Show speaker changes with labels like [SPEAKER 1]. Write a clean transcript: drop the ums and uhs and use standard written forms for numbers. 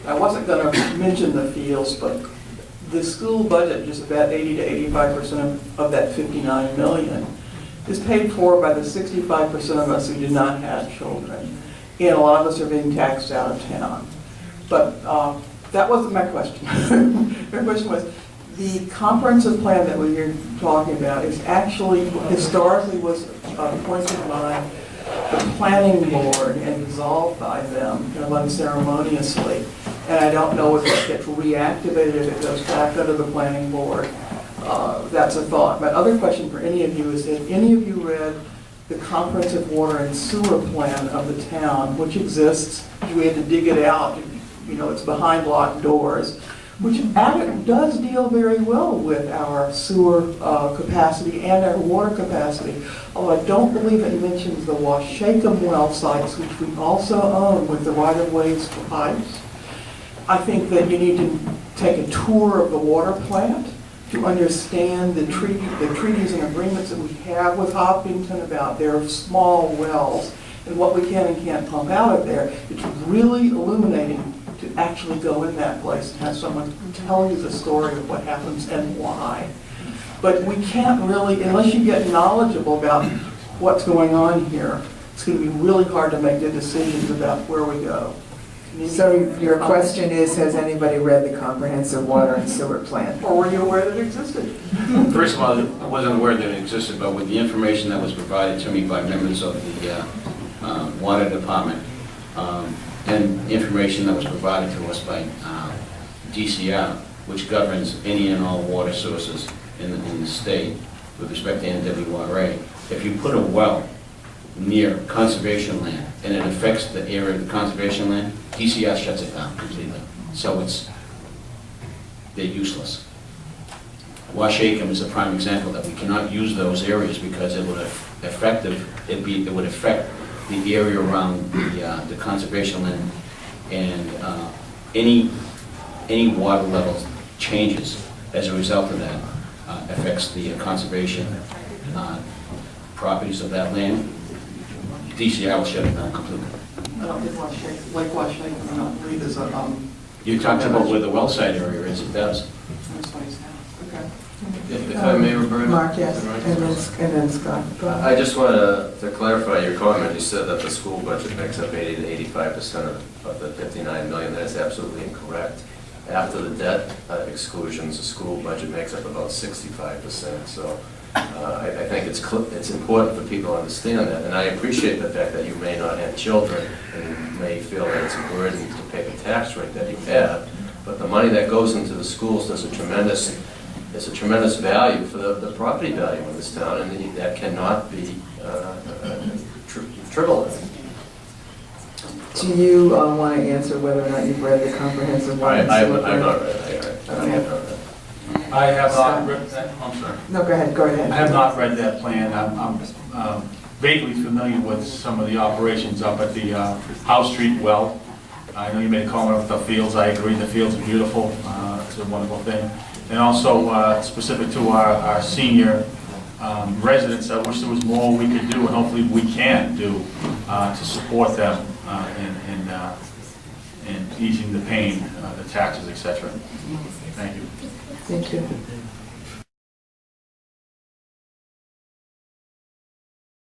[SPEAKER 1] I wasn't going to mention the fields, but the school budget, just about 80 to 85% of that 59 million, is paid for by the 65% of us who do not have children. And a lot of us are being taxed out of town. But that wasn't my question. My question was, the comprehensive plan that we're talking about is actually, historically was appointed by the planning board and dissolved by them, kind of unceremoniously. And I don't know if it gets reactivated, if it goes back under the planning board. That's a thought. My other question for any of you is, have any of you read the comprehensive water and sewer plan of the town, which exists? We had to dig it out. You know, it's behind locked doors, which does deal very well with our sewer capacity and our water capacity. Although I don't believe it mentions the Washacum well sites, which we also own with the right-of-ways for pipes. I think that you need to take a tour of the water plant to understand the treaties and agreements that we have with Hopkinton about their small wells and what we can and can't pump out of there. It's really illuminating to actually go in that place and have someone tell you the story of what happens and why. But we can't really, unless you get knowledgeable about what's going on here, it's going to be really hard to make the decisions about where we go.
[SPEAKER 2] So your question is, has anybody read the comprehensive water and sewer plan?
[SPEAKER 1] Or were you aware that it existed?
[SPEAKER 3] First of all, I wasn't aware that it existed, but with the information that was provided to me by members of the water department, and information that was provided to us by DCR, which governs any and all water sources in the state with respect to NWRA, if you put a well near conservation land and it affects the area of the conservation land, DCR shuts it down completely. So they're useless. Washacum is a prime example that we cannot use those areas because it would affect the area around the conservation land, and any water level changes as a result of that affects the conservation properties of that land. DCR will shut it down completely.
[SPEAKER 1] I don't think Lake Washington, I don't believe is a...
[SPEAKER 3] You talked about where the well site area is, it does.
[SPEAKER 1] That's what he's now. Okay.
[SPEAKER 4] If I may, Roberta?
[SPEAKER 2] Mark, yes, and then Scott. Go ahead.
[SPEAKER 4] I just wanted to clarify your comment. You said that the school budget makes up 80 to 85% of the 59 million. That is absolutely incorrect. After the debt exclusions, the school budget makes up about 65%. So I think it's important for people to understand that. And I appreciate the fact that you may not have children and you may feel that it's a burden to pay the tax rate that you have. But the money that goes into the schools does a tremendous value for the property value in this town, and that cannot be trivialized.
[SPEAKER 2] Do you want to answer whether or not you've read the comprehensive water and
[SPEAKER 4] I've
[SPEAKER 2] sewer plan?
[SPEAKER 4] not read it. I have not read it.
[SPEAKER 5] I have not read that. I'm sorry.
[SPEAKER 2] No, go ahead.
[SPEAKER 5] I have not read that plan. I'm vaguely familiar with some of the operations up at the House Street well. I know you made a comment about the fields. I agree, the fields are beautiful. It's a wonderful thing. And also specific to our senior residents, I wish there was more we could do, and hopefully we can do to support them in easing the pain, the taxes, etc. Thank you.
[SPEAKER 2] Thank you.